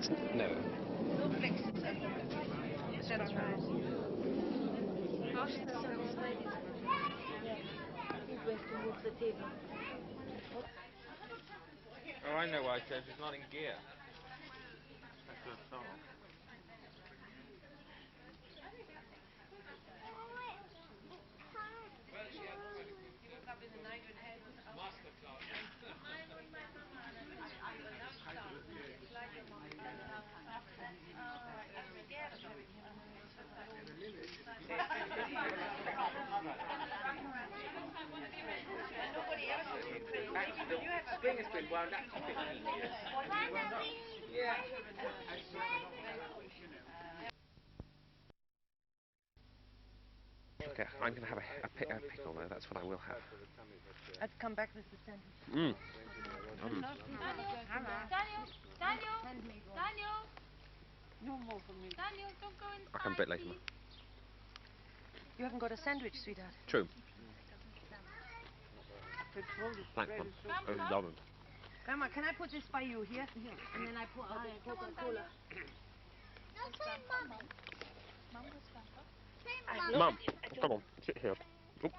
It's no. No flexi. That's right. Gosh, that's so exciting. Yeah. He's going to move the table. Oh, I know why, Kev. It's not in gear. That's the song. Spring has been wound up to 15 years. Yeah. Okay, I'm going to have a pickle though. That's what I will have. I'd come back with the sandwich. Daniel! No more for me. Daniel, don't go inside. I'll come a bit later. You haven't got a sandwich, sweetheart. True. Petrol is Thanks, very Mum. so. Oh, lovely. Grandma, can I put this by you here? And then I pour out the Coca-Cola. Mum, come on, sit here. No,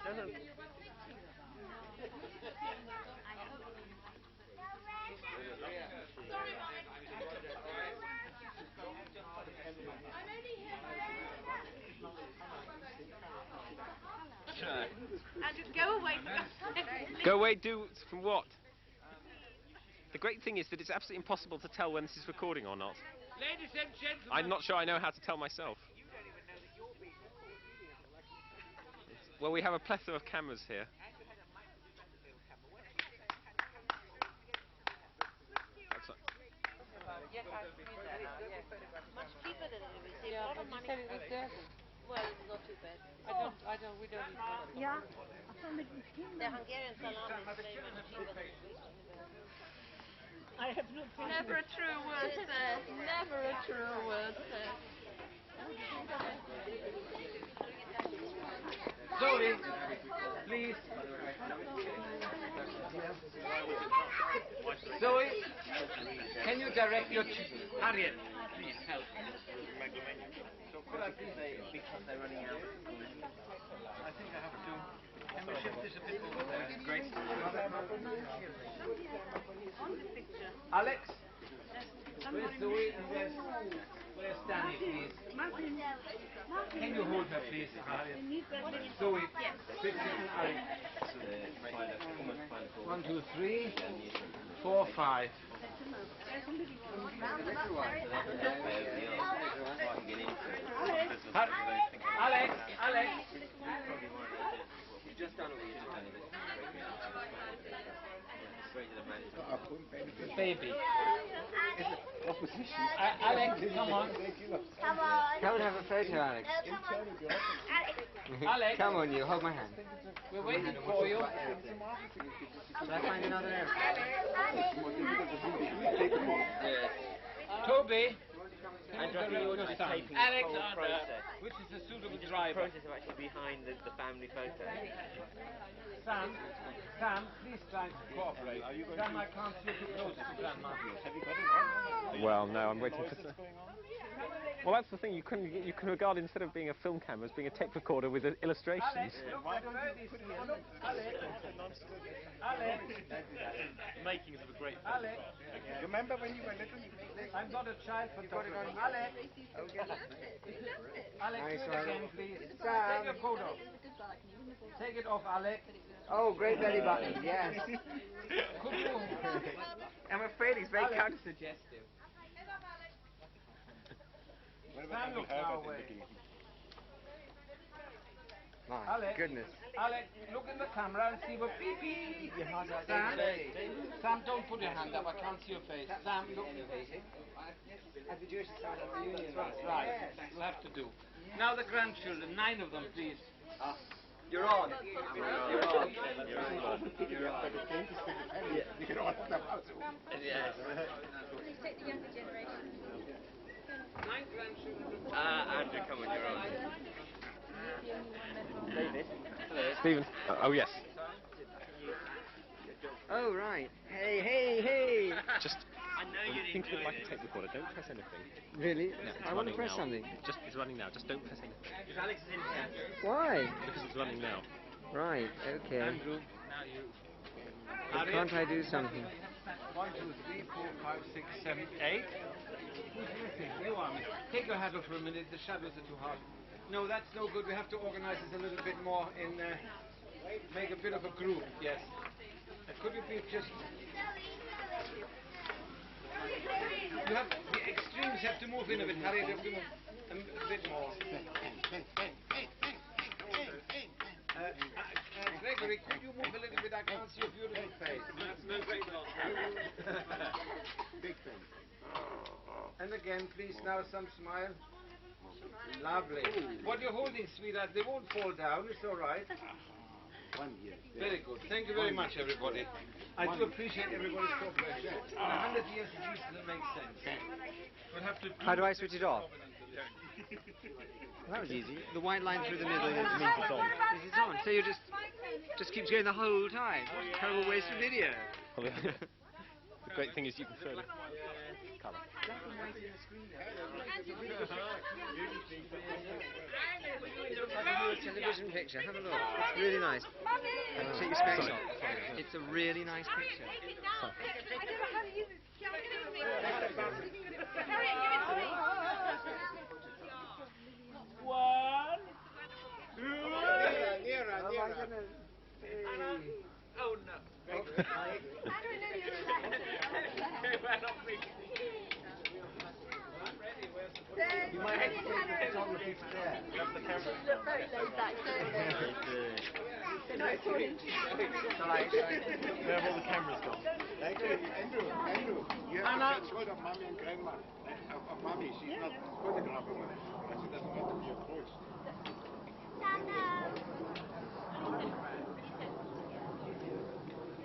Oh. it's all right. And go away. Go away, from what? The great thing is that it's absolutely impossible to tell when this is recording or not. Ladies and gentlemen. I'm not sure I know how to tell myself. Well, we have a plethora of cameras here. That's like, Much cheaper than it is. Yeah, A lot but of you money. said it was dirty. Well, it's not too bad. We don't eat that. Yeah. The Hungarian salami is very much cheaper than Swiss. I have no problem. Never a true word said. Never a true word said. Zoe, please. Zoe, can you direct your Harriet, please help. Could I please say, because they're running out. I think I have to. Can we shift this a bit over there? Great. Alex, where's Zoe and where's Danny, please? Can you hold her, please, Harriet? Zoe, Bridget and Alex. 1, 2, 3, 4, 5. Alex. You've just done all baby. Alex, come on. Come and have a photo, Alex. Alex, Come on, you. Hold my hand. we're waiting for you. Shall I find another area? Toby. Alexander, which is the suitable driver? Process of actually behind the family photo. Sam, please try to cooperate. Grandma can't see too close to Grandma. well, no, I'm waiting for. Well, that's the thing. You can regard instead of being a film camera as being a tape recorder with illustrations. Alex, look at Bertie's here. Look, Alex. Makings of a great. Alex. Remember when you were little? I'm not a child photographer. Alex. Alex, Nice do it one. again, please. Sam. Take a photo. Take it off, Alex. Oh, great belly button, yes. Could you? I'm afraid he's very Alex. counter-suggestive. Sam, look now away. My Alex. goodness. Alex, look in the camera and see what beep beep. Sam, don't put your hand up. I can't see your face. Sam, look. At the Jewish Society reunion. Right. You'll have to do. Now the grandchildren, 9 of them, please. You're on. You're on. Yes. Take the younger generation. 9 grandchildren. Andrew, come on, you're on. David. Hello. Stephen. Oh yes. Oh, right. Hey. Just. I know think of it like a tape recorder. Don't press anything. Really? No, it's I want to running press now. something. It's running now. Just don't press anything. Alex is in here. Why? Because it's running now. Right, okay. Andrew, now you. But can't I do something? 1, 2, 3, 4, 5, 6, 7, 8. Who's missing? You are missing. Take your hat off for a minute. The shadows are too hard. No, that's no good. We have to organize this a little bit more in. Make a bit of a group. Yes. Could you please just? You have the extremes have to move in a bit. Harry, you have to move a bit more. Gregory, could you move a little bit? I can't see your beautiful face. That's no great loss. Big thing. And again, please, now some smile. Lovely. What you're holding, sweetheart, they won't fall down. It's all right. 1 year. Very good. Thank you very much, everybody. I do appreciate everybody's cooperation. In 100 years, it used to make sense. We'll have to. How do I switch it off? That was easy. The white line through the middle means it's on. This is on. So you just keeps going the whole time. What a terrible waste of video. The great thing is you can throw the colour. It looks like a real television picture. Have a look. It's really nice. Take your specs off. It's a really nice picture. One, two, nearer. Oh no. You might have to take the photography for there. You have the camera. Where have all the cameras gone? Andrew, you have to take photo of mommy and grandma. Of mommy, she's not photographing her, but she doesn't want to be approached.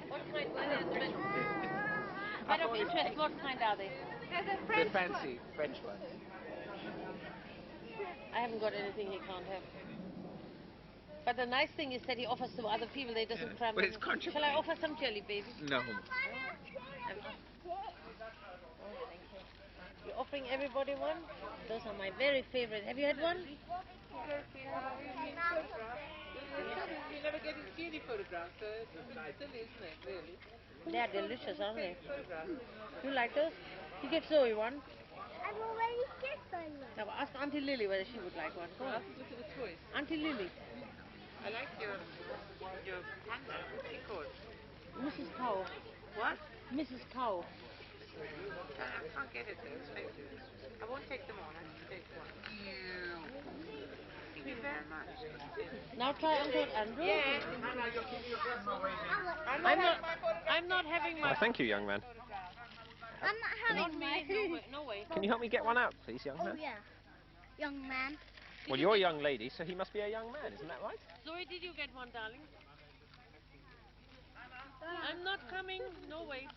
What kind were they? Out of interest, what kind are they? The fancy French ones. I haven't got anything he can't have. But the nice thing is that he offers to other people, they doesn't cram Well, them. it's contraband. Shall I offer some jelly babies? No. You're offering everybody one? Those are my very favorite. Have you had one? We never get to see any photographs, so it's a bit silly, isn't it, really? They are delicious, aren't they? Photographs. You like those? You give Zoe one. I've already given one. Now ask Auntie Lily whether she would like one. Go on. Ask her for the choice. Auntie Lily. I like your panda. What's it called? Mrs. Cow. What? Mrs. Cow. I can't get it though, it's expensive. I won't take them all, I just take one. Thank you very much. Now try Uncle Andrew. Yeah. I'm not having my... Well, thank you, young man. I'm not Not having me, my no way, no way. Can you help me get one out, please, young Oh man? yeah, young man. Well, you're a young lady, so he must be a young man, isn't that right? Zoe, did you get one, darling? I'm not coming, no way.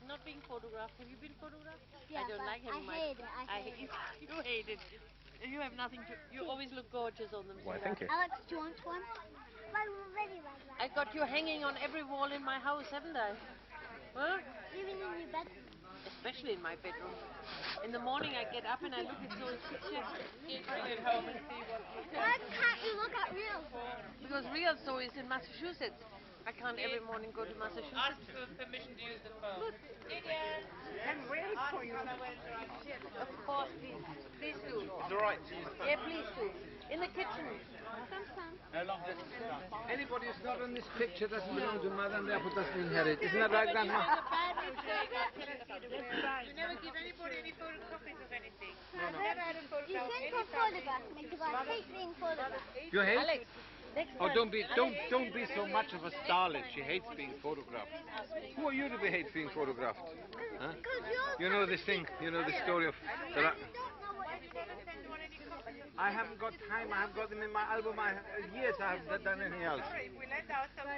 Not being photographed. Have you been photographed? Yeah, I don't but like having I hate it. I hate it. You hate it. You have nothing to... You always look gorgeous on them. Why, thank you. Alex, do you want one? I'm already like I got you hanging on every wall in my house, haven't I? Huh? Even in your bedroom. Especially in my bedroom. In the morning I get up and I look at Zoe's pictures. Bring it home and see what you Why can't you look at real? Because real Zoe is in Massachusetts. I can't every morning go to ask Massachusetts. for permission to use the phone. I'm ready for you. Of course, please. Please do. It's all right. Yeah, please do. In the kitchen. Anybody who's not on this picture doesn't belong to mother and therefore doesn't inherit. Isn't that right, Grandma? You never give anybody any photocopies of anything. I've never had a You photograph think any for photograph because I hate being photographed. You hate? Alex, next Oh, time. don't be so much of a starlet. She hates being photographed. Who are you to be hate being photographed? Huh? You know this thing. You know the story of. I haven't got time. I haven't got them in my album. Years I haven't done anything else.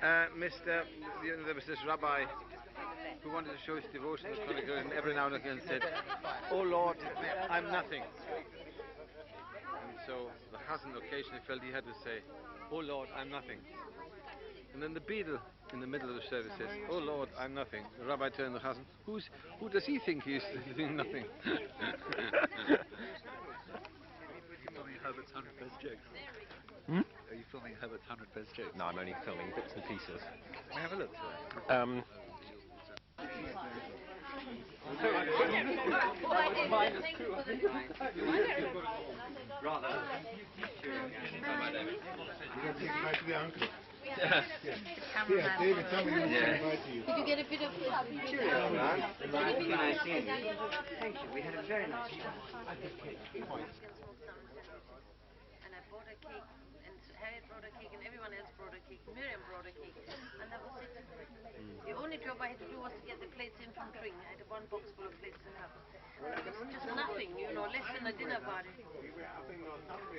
There was this rabbi who wanted to show his devotion to Chronicle, and every now and again said, "Oh Lord, I'm nothing." And so the Hassan occasionally felt he had to say, "Oh Lord, I'm nothing." And then the beadle in the middle of the service says, "Oh Lord, I'm nothing." The rabbi turned to Chazan, who does he think he is doing nothing? Filming Herbert's 100 best jokes. Hmm? Are you filming Herbert's 100 best jokes? No, I'm only filming bits and pieces. Can I have a look? Rather. Back to the uncle. Yeah, David, somebody wants to invite you. Did you get a bit of Cheerio, man. Really nice seeing you. Thank you. We had a very nice time. And I bought a cake, and Harriet brought a cake, and everyone else brought a cake. Miriam brought a cake, and that was it. The only job I had to do was to get the plates in from Tring. I had one box full of plates to have. It was just nothing, you know, less than a dinner party.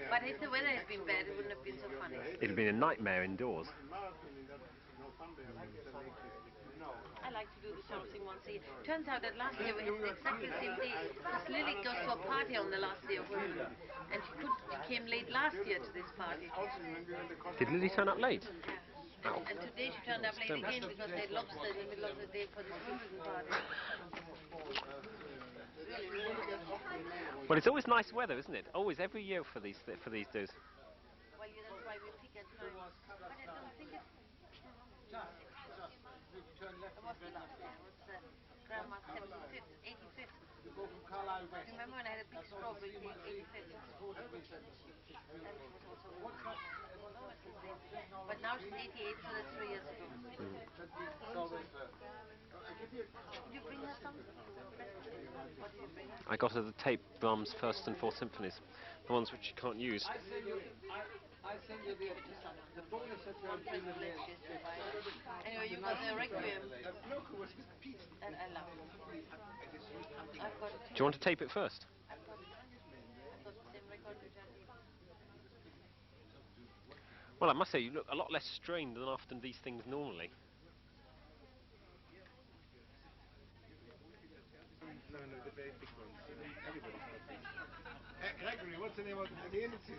But if the weather had been bad, it wouldn't have been so funny. It'd been a nightmare indoors. I like to do the something once a year. Turns out that last year we had exactly the same day, because Lily goes to a party on the last day of work, and she came late last year to this party. Did Lily turn up late? Yeah. And today she turned up late again because they had lobster in the middle of the day for this Wimbledon party. Well, it's always nice weather, isn't it? Always, every year for these days. Well, yeah, that's why we pick at times. But I don't think it was the last year. It was Grandma's 75th, 85th. Remember when I had a big strawberry cake, 85th? And it was also but now she's 88, so that's 3 years ago. Did you bring her some? What did you bring her? I got her the tape Brahms' First and Fourth Symphonies, the ones which you can't use. I send you the bonus that you have been in there. Anyway, you got the Requiem. Look who was with Pete. And I love it. I've got it too. Do you want to tape it first? I've got the same record which I need. Well, I must say, you look a lot less strained than often these things normally. No, the very big ones. Everybody's got these. Gregory, what's the name of the Venus? He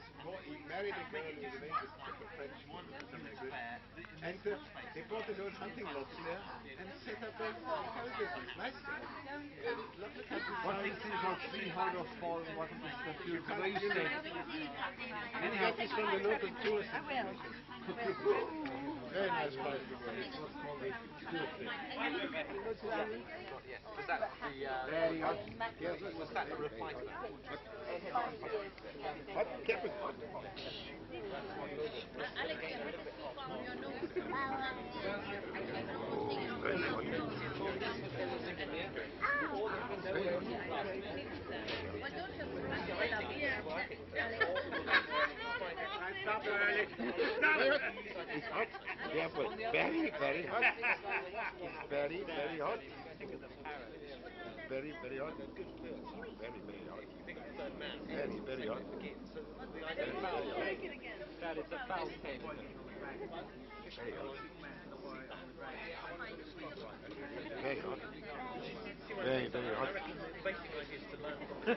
married a girl in the Venus, a French woman or something like that. And they bought the old hunting lodge there and set up a holiday. Nice. Lovely country. What is this called Freehold of Fall? What is the You future? can't Where you you stay? got this from the local tourist information. Very nice place to go. Was that the Very hot. Yes. was that the refinement? Hot, kept it hot. Alex, you have to keep on your nose. Very hot. Why don't you brush it up here? Stop early. It's hot. Careful. Very, very hot. It's very, very hot. Very, very hot. That's good. Very, very hot. Very, very hot. Take it again. That is a foul tape. Very hot. Very hot. Very, very hot. Go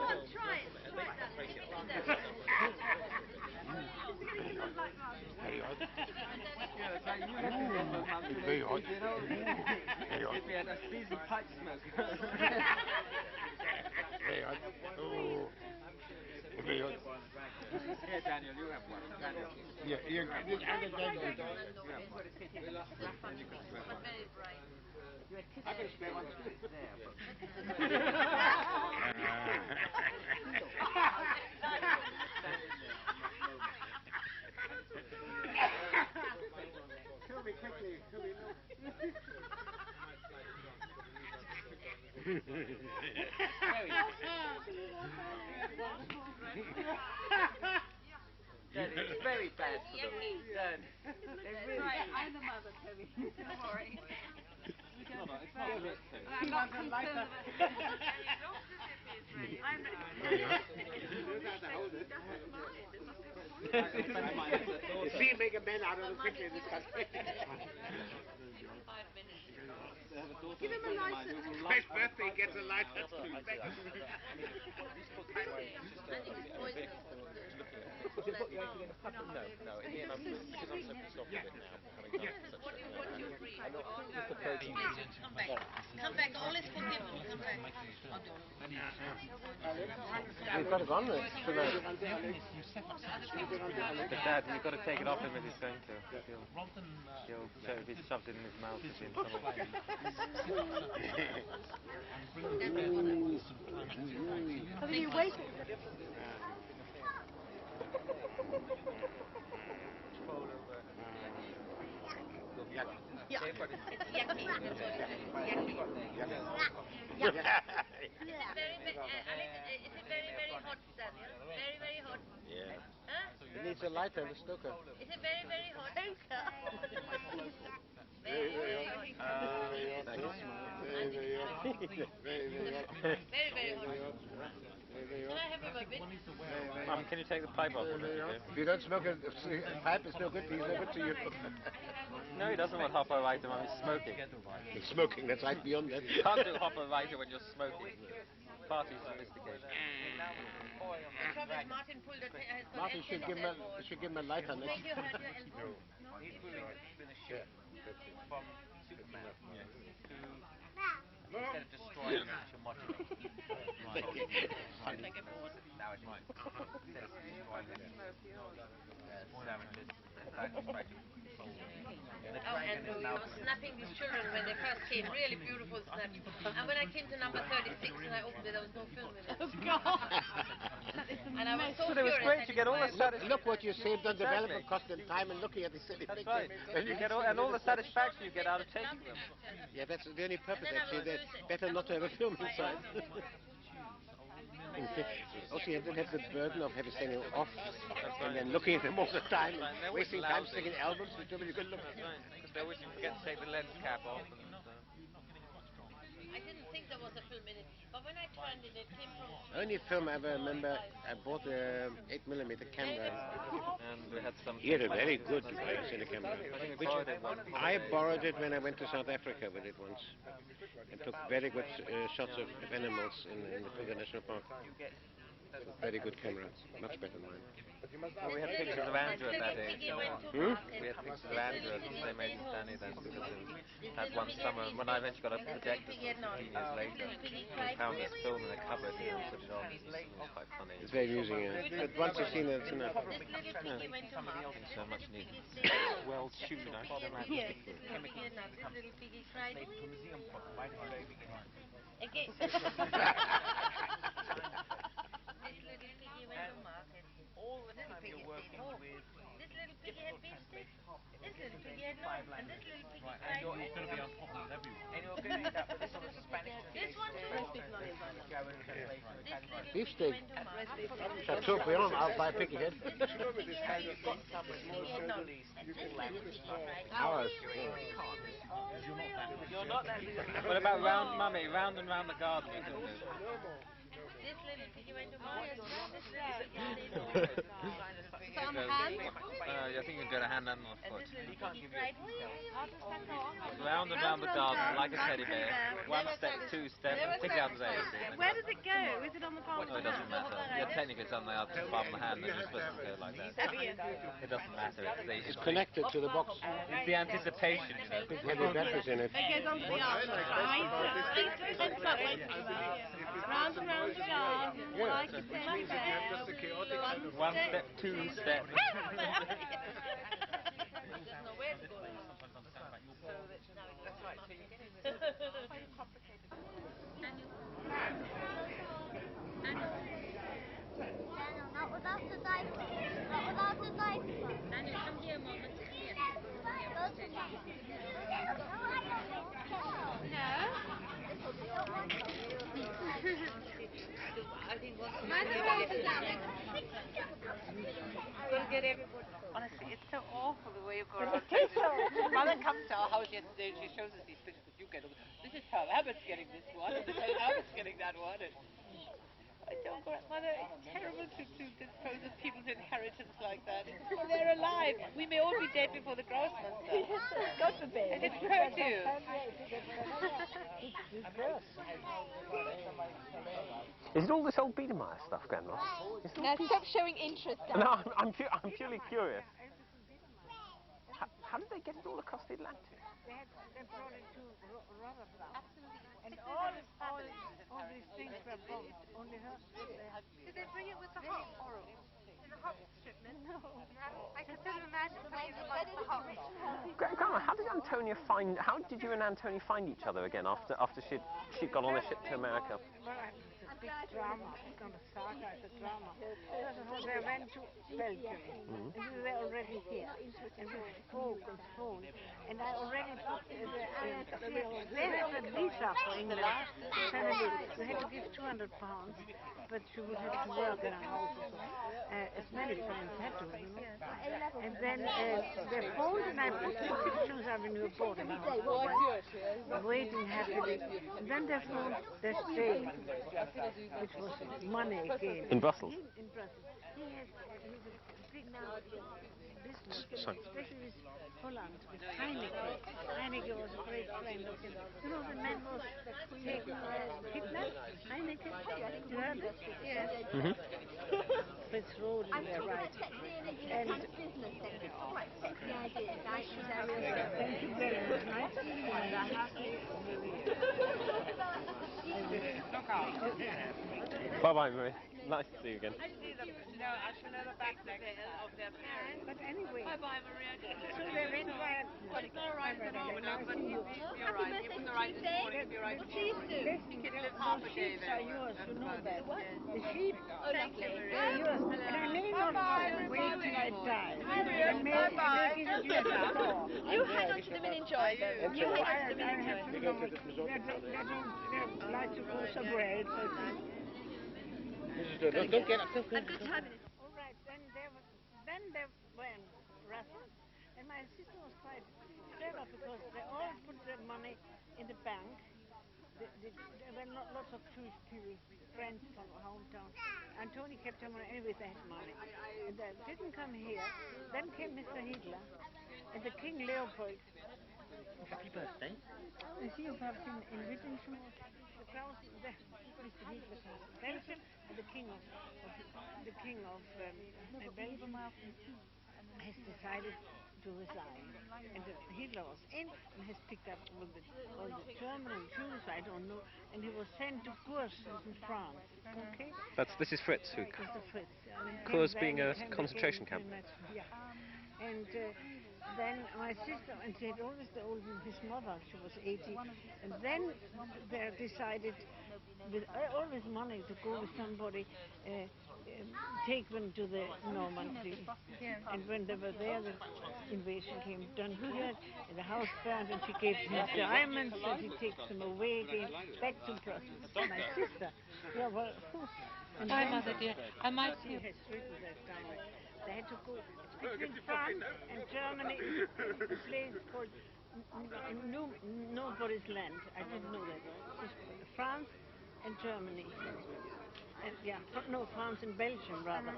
on, try it. Try that. Give it to them. Very hot. It's like you have to remember something. Very hot. You know, Very hot. if we had a decent pipe smoke. Very hot. Oh. Very hot. Here, Daniel, you have one. Daniel. Yeah, yeah. This other guy did. But very bright. I can spare one. Kill me quickly. Kill me. It's very bad for them. Dad. Right, I'm the mother, Toby. Don't worry. It's not good. I'm not concerned about I'm You see, make a man out of the quickly in this country. 5 minutes. Give him a license. Next birthday gets a license to inspect. No, in the end, because I'm so pissed off with it now, having done such What do you agree? just the protein. Come back. Come back. All is forgiven. Come back. We've got it on there tonight. But Dad, you've got to take it off him if he's going to. He'll if he shoves it in his mouth, it's in trouble. Have you waited? It's yucky. Is it very hot, Daniel? Very hot. Yeah. Huh? It needs a lighter and a stoker. Is it very hot? Very hot. Very hot. Can I have him a bit? Mum, can you take the pipe off? If you don't smoke a pipe, it's no good. He's no good to you. No, he doesn't want Hopper Rider, Mum. He's smoking. He's smoking. That's right beyond that. You can't do Hopper Rider when you're smoking. Far too sophisticated. The trouble is Martin pulled a has got Martin should give him a lighter next. Take your hand, your elbow. No? He's been a ship from Superman to instead of destroying it, to modulate it. Now it's right. Instead of destroying it, savages, in fact, it's trying to control it. Oh, and you were snapping these children when they first came, really beautiful snaps. And when I came to number 36 and I opened it, there was no film in it. Oh, God. And I was so But it was furious. great. You get all the satisfaction. Look what you saved on development cost and time and looking at the silly That's picture. right. And you get all the satisfaction you get out of taking them. Yeah, that's the only purpose And then I actually. was That's better not to have a film inside. Also, you don't have the burden of having standing off and then looking at them all the time and wasting time sticking albums with nobody can look. That's right. Because they always forget to take the lens cap off. I didn't think there was a film in it, but when I turned it, it came from... Only film I ever remember, I bought a 8mm camera. And we had some. He had a very good cine camera. Which I borrowed it when I went to South Africa with it once. And took very good shots of animals in the Kruger National Park. Very good camera, much better than mine. Well, we had pictures of Andrew at that age. Hmm? We had pictures of Andrew at the same age as Danny then, because we had one summer, when I eventually got a projector 15 years later, we found this film in a cupboard and we put it on. It was quite funny. It's very amusing, yeah. But once you've seen it, it's enough. So much needed. Well tuned, I should imagine. Yes, this little piggy cried. Again. This little piggy went to market. All the Little time piggy you're working said, with this little piggy had beef steak. This little piggy had no. And this little piggy and cried. you're going to be on top of everyone. And you're going to end up with this sort of Spanish This one too. Beef steak. Chateaubriand, I'll buy a piggy head. Ours. You're not that. What about round, Mummy? Round and round the garden we can do. This little piggy went to market. On the hand? I think you can do a hand and a foot. He cried. Round and round the garden like a teddy bear. One step, two step, and pick out the daisy. Where does it go? Is it on the palm of Oh, the it doesn't hand? matter. Yeah, technically it's on the palm of the hand and you're supposed to go like that. It doesn't matter. It's connected to the box. It's the anticipation, you know. Big heavy batteries in it. It goes onto the arm, right? Round and round the garden, like a teddy bear. One step, two step. There's nowhere to go. That's right, so you get it. Daniel, not without the diaper. Not without the diaper. Daniel, come here, Mom. It's here. Go to mom. No? Honestly, it's so awful the way you go around. Mother comes to our house yesterday and she shows us these pictures that you get. This is how Abbott's getting this one, and this is how Abbott's getting that one. And I don't go Mother, it's terrible to dispose of people's inheritance like that. Well, they're alive. We may all be dead before the Grossmonster. God forbid. And it's her too. Is it all this old Biedermeier stuff, Grandma? Now stop showing interest. No, I'm purely curious. How did they get it all across the Atlantic? They brought it to Rotterdam. And all these things were bombed. Only her. Did they bring it with the hop? In the hop shipment? No. I could sort of imagine something about the hop. Grandma, how did Antonia find? How did you and Antonia find each other again after she'd gone on a ship to America? Well, it's a big drama. It's not a saga, it's a drama. First of all, they went to Belgium. And we were already here. And we spoke and phoned. And I already booked they have a visa for England. Family, we had to give £200, but she would have to work in a house or so. As many friends had to, you know. And then they phoned and I booked the Kitchener's Avenue boarding house. Waiting happily. And then they phoned their stay, which was money again. In Brussels? In Brussels. He's a big business, especially with Holland, with Heineken. Heineken was a great friend of him. You know, the man was taken kidnapped. Heineken? You heard it? Yes. Fritz Road is there, right. And thank you very much. Nice to see you. Bye-bye, Marie. Nice to see you again. I should know the back of their parents. But anyway. Bye-bye, Maria. So they went by. Well, it's not right at the moment, but he'll be alright. He was alright this morning, he'll be alright tomorrow. He can live half a day there. Are yours, you know that. The The sheep Thank you, Maria. are yours. And I may not wait till I die. Bye-bye. You hang on to them and enjoy them. You hang on to them and enjoy them. They like to go somewhere else, I think. Don't get up. I've got time. All right, then they went Russell, and my sister was quite clever because they all put their money in the bank. There were lots of Jewish people, friends from our hometown. And Tony kept her money anyway, they had money. And they didn't come here. Then came Mr. Hitler and the King Leopold. Happy birthday. You see about in Whittington, the crowd, Mr. Hitler comes from Belgium, and the King of Belgium has decided to resign. And Hitler was in and has picked up all the German and Jews, I don't know, and he was sent to Cours in France. Okay? This is Fritz, who Mr. Fritz. Cours being a concentration camp. Yeah. And then my sister, and she had always his mother, she was 80, and then they decided, with all this money, to go with somebody, take them to the Normandy. And when they were there, the invasion came, Dunkirk, and the house burned, and she gave him diamonds, and he takes them away again, back to Brussels. My sister, yeah, well, and Bye, Mother dear. I might she has written that down. They had to go between France and Germany, a place called Nobody's Land. I didn't know that. It's France and Germany. France and Belgium rather.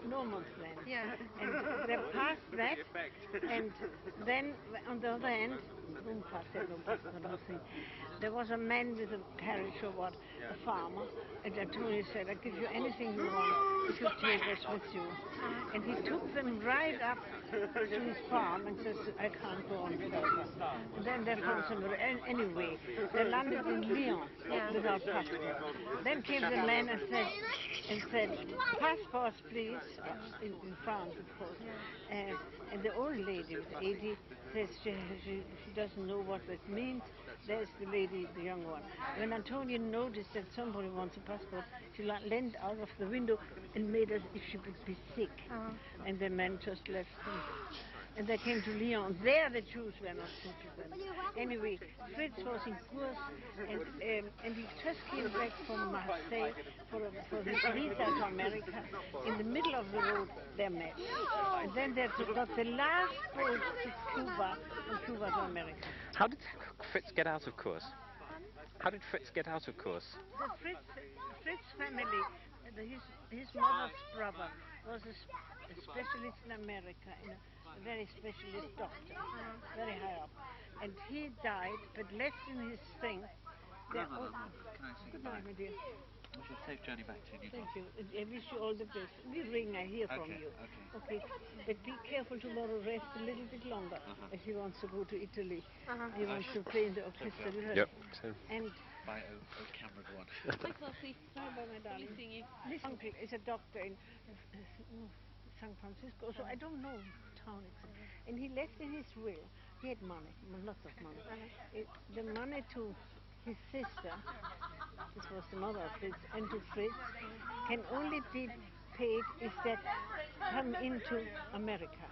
No man's land. Yeah. And they passed that, and then on the other hand, there was a man with a carriage or what, a farmer, and Antonio said, I'll give you anything you want if you take us with you. And he took them right up to his farm and says, I can't go on without this. And then they found somebody. Anyway, they landed in Lyon without passport. Then came the man and said, passports please, in France of course. And the old lady with 80 says she doesn't know what that means. There's the lady, the young one. When Antonia noticed that somebody wants a passport, she leaned out of the window and made as if she would be sick. And the man just left them. And they came to Lyon. There the Jews were not good to them. Anyway, Fritz was in Cours, and he just came back from Marseille for his visa to America. In the middle of the road, they met. And then they got the last boat to Cuba, from Cuba to America. How did Fritz get out of Cours? How did Fritz get out of Cours? The Fritz family, his mother's brother was a specialist in America, a very specialist doctor, very high up. And he died, but left in his thing. Grandmother, can I say Good goodbye? night, my dear. Wish you a safe journey back to Newcastle. Thank you. I wish you all the best. We ring, I hear from you. Okay. But be careful tomorrow, rest a little bit longer if he wants to go to Italy. He wants to play in the orchestra. Yep. And Bye, oh Cameron one. Hi, Flossie. Bye, my darling. Seeing you. This uncle is a doctor in San Francisco, so I don't know town exactly. And he left in his will. He had money, lots of money. The money to his sister, this was the mother of Fritz, and to Fritz, can only be paid if they come into America.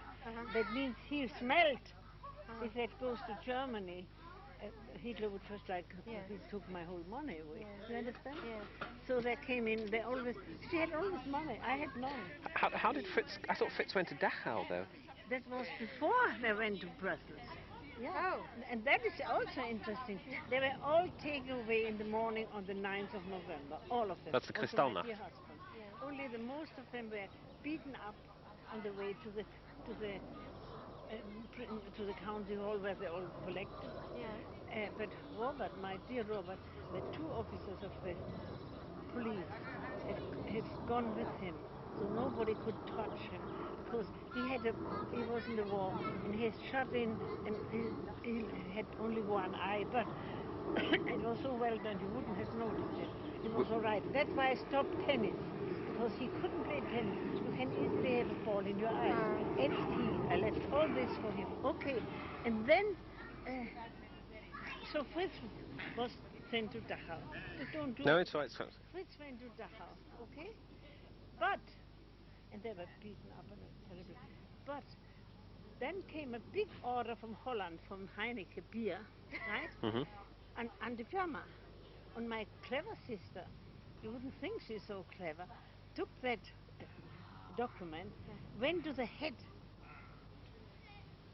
That means he smelt. If that goes to Germany, Hitler would first he took my whole money away. You understand? So they came in, she had always money, I had none. how did Fritz, I thought Fritz went to Dachau though. That was before they went to Brussels. Yeah. And that is also interesting. They were all taken away in the morning on the 9th of November, all of them. That's the Also my Kristallnacht. dear husband. Only the most of them were beaten up on the way to the county hall where they all collected. But Robert, my dear Robert, the two officers of the police have gone with him, so nobody could touch him because he was in the war and he was shot in and he had only one eye, but it was so well done you wouldn't have noticed it. It was all right. That's why I stopped tennis, because he couldn't play tennis. You can easily have a ball in your eye. And ski. I left all this for him. Okay, and then so Fritz was sent to Dachau. Don't do No, it. it's right. Fritz went to Dachau, okay? But, and they were beaten up and terrible. But then came a big order from Holland, from Heineke beer, right? And the Firma. And my clever sister, you wouldn't think she's so clever, took that document, went to the head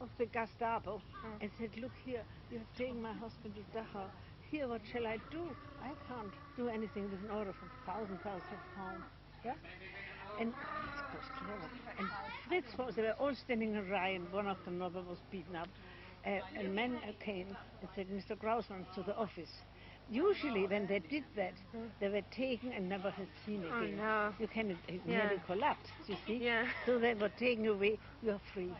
of the Gestapo and said, look here, you have taken my husband to Dachau. Here, what shall I do? I can't do anything with an order for thousands of pounds. Yeah? And it was clever. And Fritz they were all standing in a line, and one of them Robert was beaten up. A man came and said, Mr. Grousman, to the office. Usually when they did that, they were taken and never had seen again. Oh, no. You can nearly collapse, you see? So they were taken away, you are free.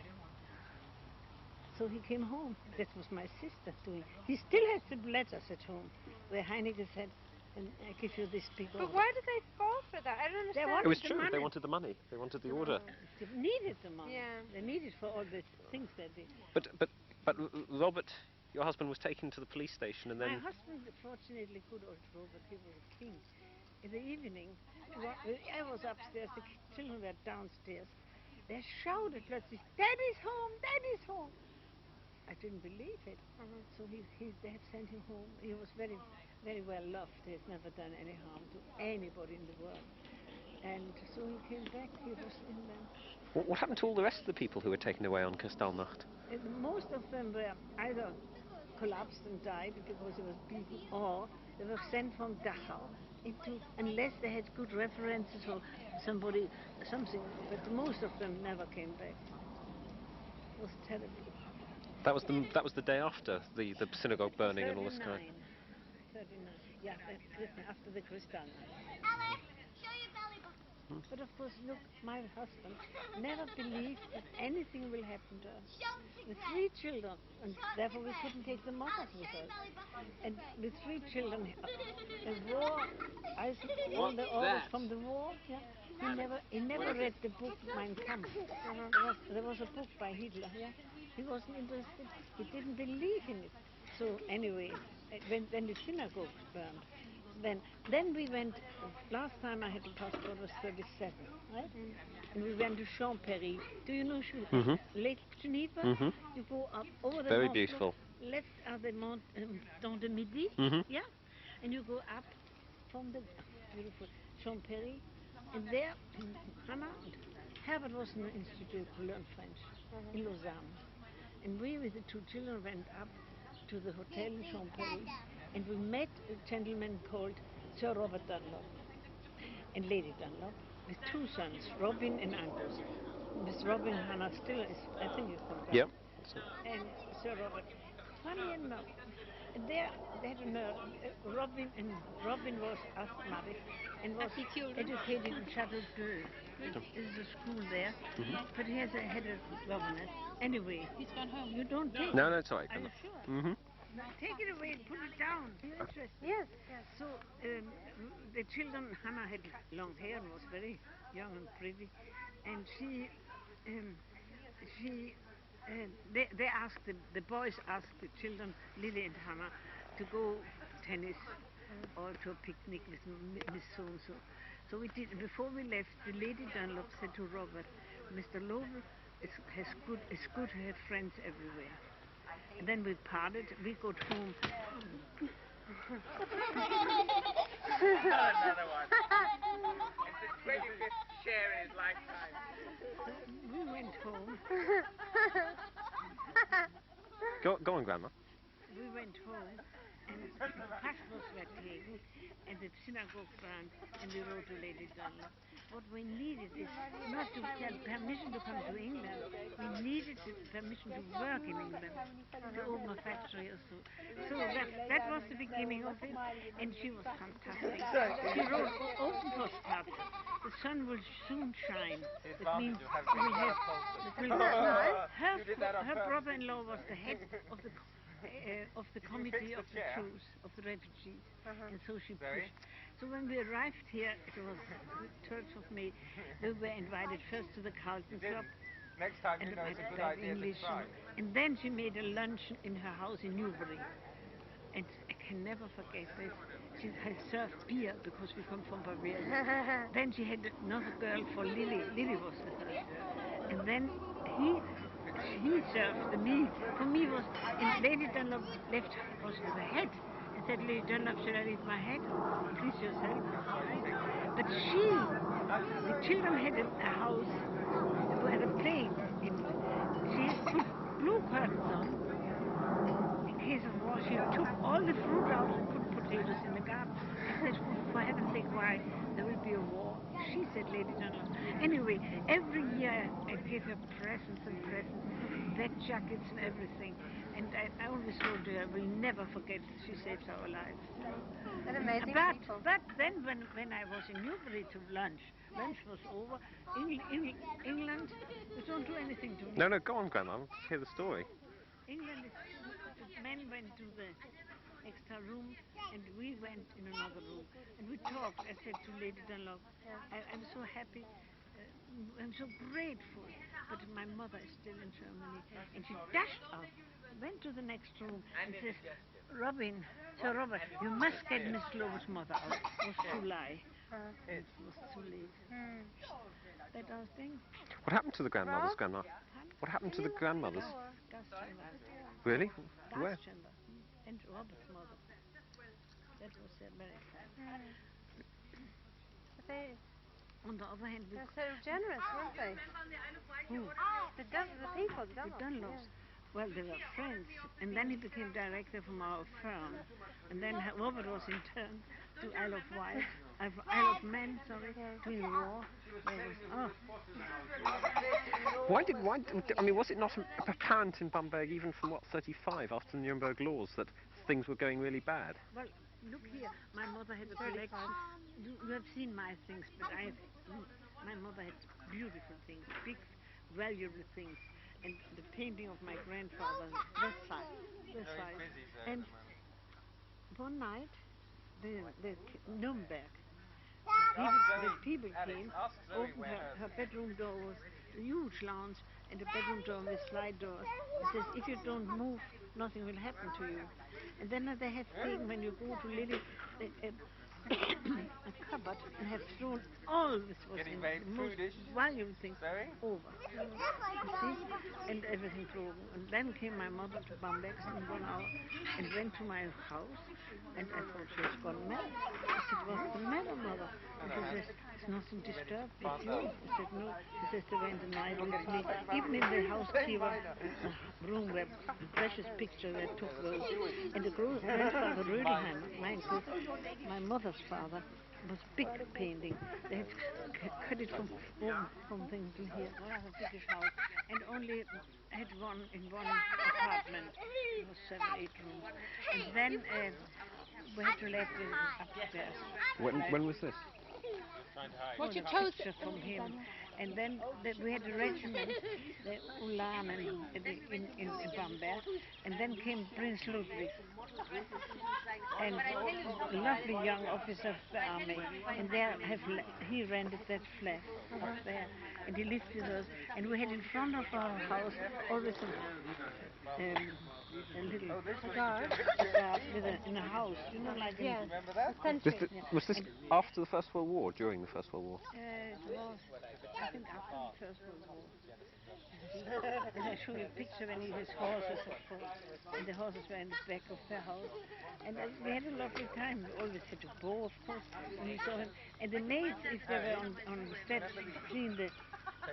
So he came home. That was my sister doing. He still has the letters at home where Heineke said, and I give you this big order. But why did they fall for that? I don't understand. It was true. They wanted the money. They wanted the order. They needed the money. They needed for all the things they did. But Robert, your husband, was taken to the police station and then. My husband, fortunately, good old Robert, he was a king. In the evening, I was upstairs, the children were downstairs. They shouted plötzlich, Daddy's home, Daddy's home. I didn't believe it. So they had sent him home. He was very, very well loved. He has never done any harm to anybody in the world. And so he came back. He was in them. What happened to all the rest of the people who were taken away on Kristallnacht? Most of them were either collapsed and died because he was beaten, or they were sent from Dachau unless they had good references or something. But most of them never came back. It was terrible. That was the day after the synagogue burning and all this kind. 39. Yeah, after the Kristallnacht. Show your belly button. But of course, look, my husband never believed that anything will happen to us. With 3 children, and therefore we couldn't take the mothers with us. And with 3 children, the war, all the orders from the war, he never read the book Mein Kampf. There was a book by Hitler, He wasn't interested. He didn't believe in it. So anyway, when the synagogue burned, then we went. Last time I had a passport was 37, right? And we went to Champéry. Do you know Lake Geneva? You go up over the Very beautiful. Left are the Dent de Midi, and you go up from the beautiful Champéry, and there, Herbert was in the institute to learn French in Lausanne. And we, with the 2 children, went up to the hotel in Champéry, and we met a gentleman called Sir Robert Dunlop. and Lady Dunlop, with 2 sons, Robin and Angus. Miss Robin Hannah still is, I think you call her. Yep. And Sir Robert. Funny enough, they had a nerve. Robin was asthmatic and was educated in Chateauguay. This is a school there, but he had a governess. Anyway, He's gone home. you don't take No, it. no, it's all right. Are you sure? Mm-hmm. Take it away, put it down. You're interested. Yes. So the children, Hannah had long hair and was very young and pretty, and they asked the boys asked the children, Lily and Hannah, to go to tennis or to a picnic with Miss So and so. So we did. Before we left, the Lady Dunlop said to Robert, "Mr. Loebl is good to have friends everywhere." And then we parted. We got home. Another one. It's the 25th share in his lifetime. So we went home. Go on, Grandma. We went home, and the passports were taken, and the synagogue burned, and we wrote to Lady Dunlop. What we needed is not to get permission to come to England. We needed permission to work in England, to open a factory or so. So that was the beginning of it, and she was fantastic. She wrote, "Open for start. The sun will soon shine." That means we will have. Her brother-in-law was the head of the committee of the Jews, of the refugees, and so she pushed. So when we arrived here, it was the 3rd of May, we were invited first to the Carlton Club, Next time and you know it's a good about idea to English, try. and then she made a luncheon in her house in Newbury. And I can never forget this. She had served beer because we come from Bavaria. Then she had another girl for Lily. Lily was with her. And then he served the meal. For me was, and Lady Dunlop left us with a head. And said, "Lady Dunlop, should I leave my head? Please yourself." But the children had a house where the plane, she had put blue curtains on. In case of war, she took all the fruit out and put potatoes in the garden. I said, "For heaven's sake, why? There will be a war." She said, Lady Dunlop. Anyway, every year I gave her presents and presents, black jackets and everything. And I always told her, "We'll never forget she saved our lives." An amazing people. But then when I was in Newbury to lunch was over. England, we don't do anything to me. No, go on, Grandma. Let's hear the story. England, the men went to the extra room, and we went in another room, and we talked. I said to Lady Dunlop, I'm so happy, I'm so grateful, but my mother is still in Germany. And she dashed off, went to the next room, and says, Sir Robert, you must get Miss Loeb's mother out. It was July. It was too late. That our thing. What happened to the grandmothers, Grandma? What happened to the grandmothers? Gas chamber. Really? Where? Gas chamber. And Robert's mother. That was America. On the other hand, they're so generous, weren't they? Who? The people, the Dunlops. Well, they were friends, and then he became director from our firm, and then Robert was interned to Isle of Man, during the war. Was it not apparent in Bamberg, even from 35 after the Nuremberg laws, that things were going really bad? Well, look here, my mother had a collection. You have seen my things, but my mother had beautiful things, big, valuable things. And the painting of my grandfather, Versailles. And one night, the Nuremberg, the people came, opened her bedroom door, was a huge lounge, and a bedroom door with slide doors. It says, if you don't move, nothing will happen to you. And then they have taken, when you go to Lily, a cupboard, and have thrown all this was in the most valuable things over. You see? And everything broken. And then came my mother to Bamberg in 1 hour and went to my house, and I thought she was gone mad. I said, "What's the matter, Mother?" And she says, "It's nothing disturbed with you." I said, "No." She says, "They went the night with me." Even in the housekeeper room where the precious picture they took those. And the grandfather Rödelheim, my mother's father, was big painting. They had cut it from things to here, a biggish house, and only had one in one apartment. It was 7, 8 rooms, and then we had to let it upstairs. When was this? What's your picture from him? And then we had a regiment, the Ulanen in Bamberg, and then came Prince Ludwig, and a lovely young officer of the army, and there he rented that flat up there, and he lived with us, and we had in front of our house always a little guard in a house, you know, like Was this after the First World War, during the First World War? It was, I think, after the First World War. And I show you a picture when he has horses, of course, and the horses were in the back of the house. And we had a lovely time. We always had a bow, of course, when we saw him. And the maids, if they were on the steps to clean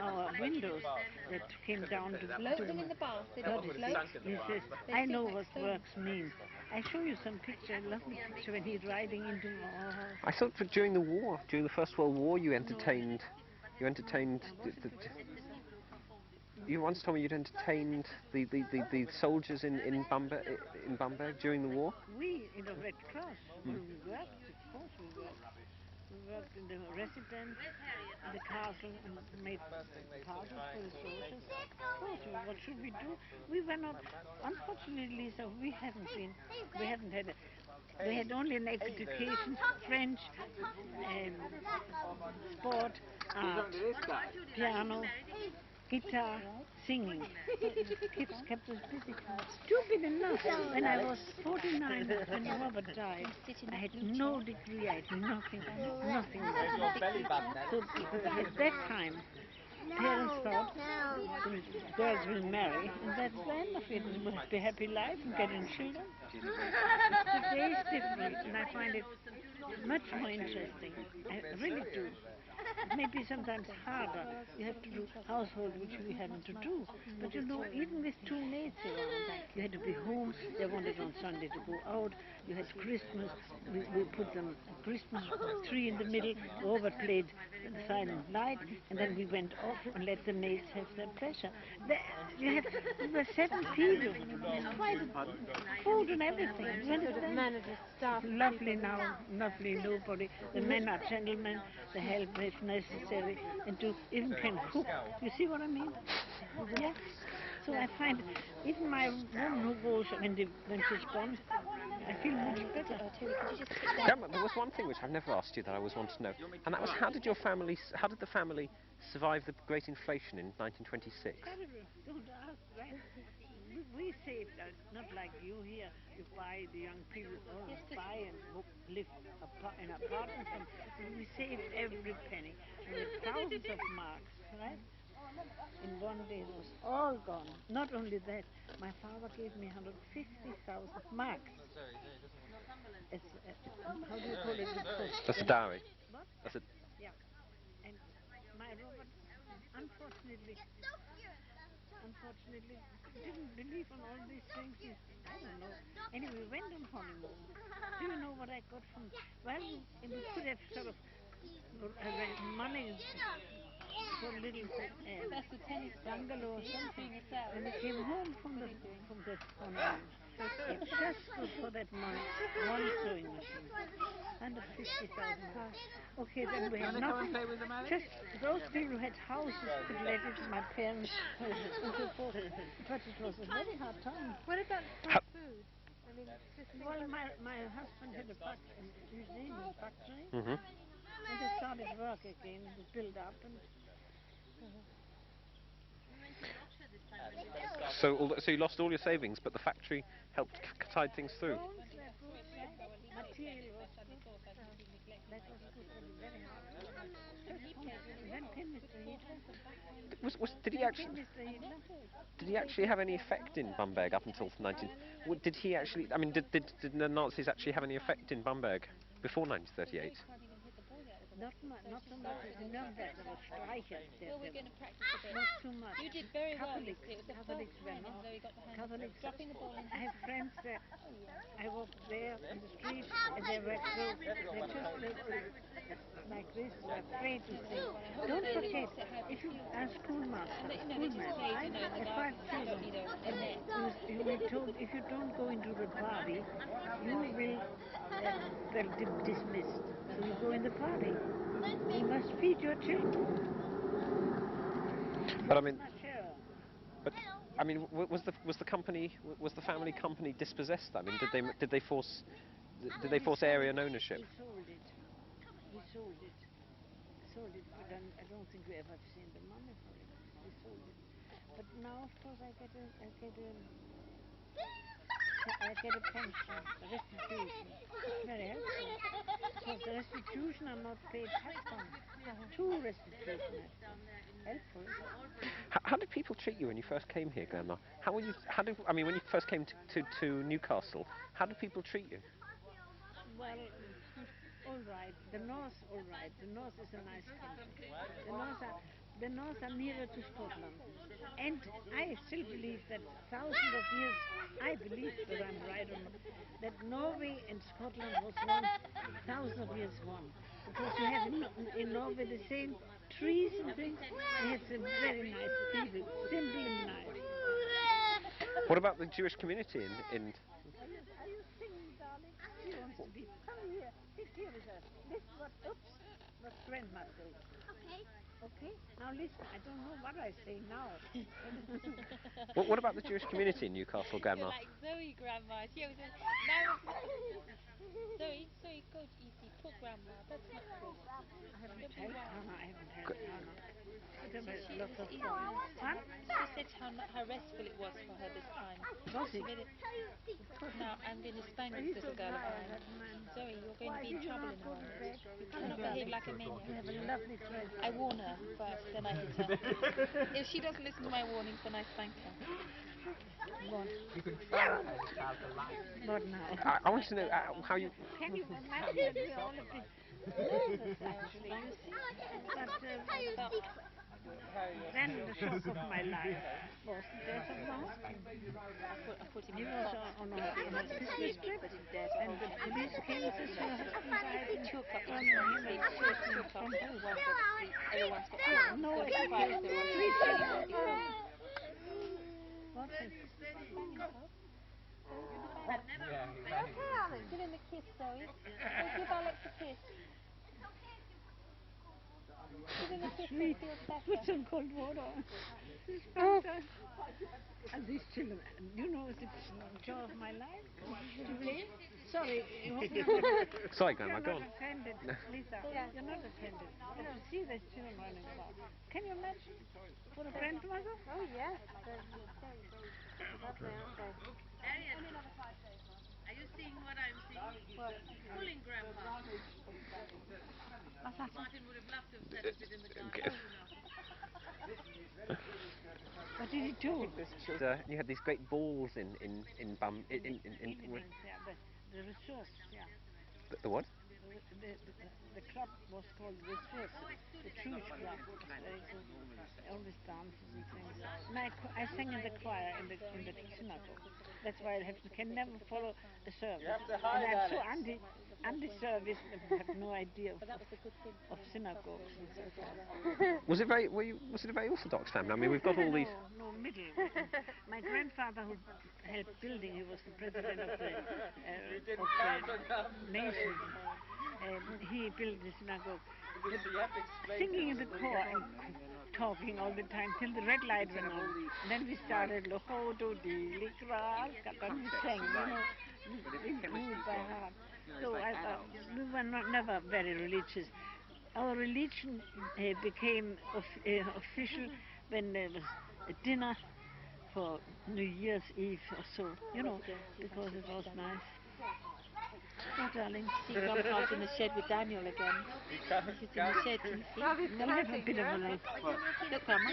our windows that came down to Floating in the bath, they don't float. He says, I know what works mean. I show you some picture, a lovely picture when he's riding into our house. I thought that during the war, during the First World War, you entertained. You once told me you'd entertained the soldiers in Bamberg during the war. We in the Red Cross, we worked, of course we worked. We worked in the residence, in the castle, and made parties for the soldiers. Of course, what should we do? We were not, unfortunately, so we had only an education, French, sport, art, piano, guitar, singing. Kids kept us busy. Stupid enough, when I was 49, when Robert died, I had no degree, I had nothing. So at that time, parents thought girls will marry, and that's the end of it. It must be a happy life and getting children. Today is different, and I find it much more interesting. I really do. It may be sometimes harder. You have to do household, which we haven't to do. But you know, even with 2 maids around, you had to be home. They wanted on Sunday to go out. You had Christmas. We put them a Christmas tree in the middle, overplayed the silent night, and then we went off and let the maids have their pleasure. We were 7 people, private food and everything. You understand? Lovely now, lovely nobody. The men are gentlemen. They help if necessary, and even can cook. You see what I mean? Yeah. So I find even my woman who goes when she's gone, I feel much better. Grandma, there was one thing which I've never asked you that I always wanted to know, and that was how did the family survive the great inflation in 1926? Don't ask, right? We saved, not like you here. You buy, the young people always buy and live in apartments. And we saved every penny. We had thousands of marks, right? In one day it was all gone. Not only that, my father gave me 150,000 marks. How do you call it? That's a dowry. What? That's a... Yeah. And my Robert, unfortunately, didn't believe in all these things. I don't know. Anyway, we went on honeymoon. Do you know what I got from... Well, we could have sort of money for a little bungalow or something. When we came home from the honeymoon, it's just good for that money. One sewing machine. 150,000. Okay, then we had nothing. Just those people who had houses could let it to my parents and so forth. But it was a very hard time. What about food? I mean, well, my husband had a museum factory, Mm-hmm. and they started work again to build up. And so you lost all your savings, but the factory helped tide things through. Material was good. That was good, but very hard. Then came Mr. Hitler. Did he actually have any effect in Bamberg up until 19? Did he actually? I mean, did the Nazis actually have any effect in Bamberg before 1938? Not so much. Not that there were streichers. Well, we're going to practice a bit. Not too much. You did very well. Catholics, It was the Catholics first were time not. Zoe got the hang Catholics. of dropping the ball in. I have friends there. Oh, yeah. I walked there on the street and they were like this, afraid to say. Don't forget, if you are schoolmaster, at 5 children, you will be told if you don't go into the party, you will dismissed. So you go in the party. You must feed your children. But I mean, was the family company dispossessed? I mean, did they force area and ownership? He sold it. But then I don't think we ever have seen the money for it. He sold it. But now, of course, I get a pension, a restitution. It's very helpful. Because the restitution are not paid tax on. 2 restitution helpful. How did people treat you when you first came here, Grandma? When you first came to Newcastle, how did people treat you? Well, all right. The North, all right. The North is a nice country. The North are nearer to Scotland. And I still believe that thousands of years, I believe that I'm right on, that Norway and Scotland was one, thousands of years one. Because you have in Norway the same trees and things. We have some very nice people, simple and nice. What about the Jewish community in Are you singing, darling? She wants to be. Come here. Sit here with us. This is what Grandma says. Okay? Now listen, I don't know what I say now. What about the Jewish community in Newcastle, Grandma? You're like Zoe, Grandma. She always says, Zoe, go easy. Poor Grandma. That's not good. I haven't helped Hannah. She said how restful it was for her this time. Now, I'm going to spank this little girl of mine. Zoe, you're going to be in trouble in a moment. You cannot behave like a maniac. We have a lovely friend. I warn her first, then I hit her. If she doesn't listen to my warnings, then I spank her. What? You can try to have the light. Not now. I want to know how you... Can you imagine that we're all a bit nervous, actually? Then the shock of my life was the death of my husband. He was on a business trip, and the police came to say her husband died in from no education. What's it? Give him a kiss, Zoe. Give Alex a kiss. Give him a kiss so he feels better. Put some cold water on. And these children, you know, it's the joy of my life. Sorry. Sorry, Grandma, go on. You're not offended, Lisa. You're not offended. But you see these children running about. Can you imagine? For a grandmother? Oh, yes. They're lovely, aren't they? Harriet, are you seeing what I'm seeing? What? Pulling Grandpa. Martin would have loved to have set a bit in the garden. What did he do? You had these great balls in the resource, yeah. The what? The club was called Resource, the Jewish club. Very good. Always dances and things. And I sang in the choir in the synagogue. That's why I can never follow a service. And I'm so anti-service. I have no idea of synagogues and so forth. Was it a very Orthodox family? I mean, we've got all these. No, middle. My grandfather, who helped building, he was the president of the nation. He built the synagogue. Singing in the choir and talking all the time till the red light went on. And then we started Lohodo di Likra, and we sang, we knew it by heart. So we were never very religious. Our religion became official when there was a dinner for New Year's Eve or so, because it was nice. Oh, darling. See Grandpa's in the shed with Daniel again. He's in the shed, can you see? We'll have a bit of a look. Look, Grandma.